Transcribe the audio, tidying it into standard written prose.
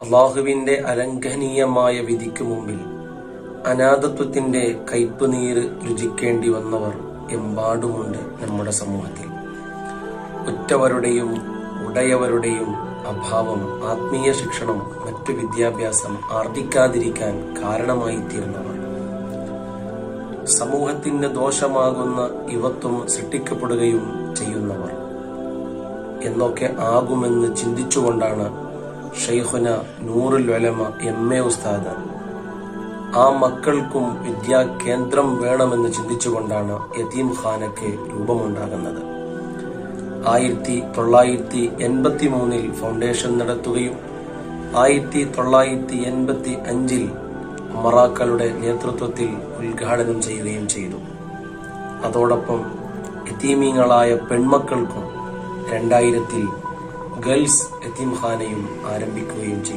അള്ളാഹുവിന്റെ അലംഘനീയമായ വിധിക്ക് മുമ്പിൽ അനാഥത്വത്തിന്റെ കയ്പ് നീര് രുചിക്കേണ്ടി വന്നവർ എമ്പാടുമുണ്ട് നമ്മുടെ സമൂഹത്തിൽ. ഉറ്റവരുടെയും ഉടയവരുടെയും അഭാവം ആത്മീയ ശിക്ഷണം, മറ്റു വിദ്യാഭ്യാസം ആർജിക്കാതിരിക്കാൻ കാരണമായി തീർന്നവർ, സമൂഹത്തിന് ദോഷമാകുന്ന യുവത്വം സൃഷ്ടിക്കപ്പെടുകയും ചെയ്യുന്നവർ എന്നൊക്കെ ആകുമെന്ന് ചിന്തിച്ചുകൊണ്ടാണ് ഷെയ്ഖുന നൂറുൽ ഉലമ MA ഉസ്താദ് ആ മക്കൾക്കും വിദ്യാകേന്ദ്രം വേണമെന്ന് ചിന്തിച്ചുകൊണ്ടാണ് യതീംഖാനയ്ക്ക് രൂപമുണ്ടാകുന്നത്. 1983 ഫൗണ്ടേഷൻ നടത്തുകയും 1985 ഉമറാക്കളുടെ നേതൃത്വത്തിൽ ഉദ്ഘാടനം ചെയ്യുകയും ചെയ്തു. അതോടൊപ്പം യതീമീങ്ങളായ പെൺമക്കൾക്കും 2000 ഗേൾസ് യതീംഖാനയും ആരംഭിക്കുകയും ചെയ്തു.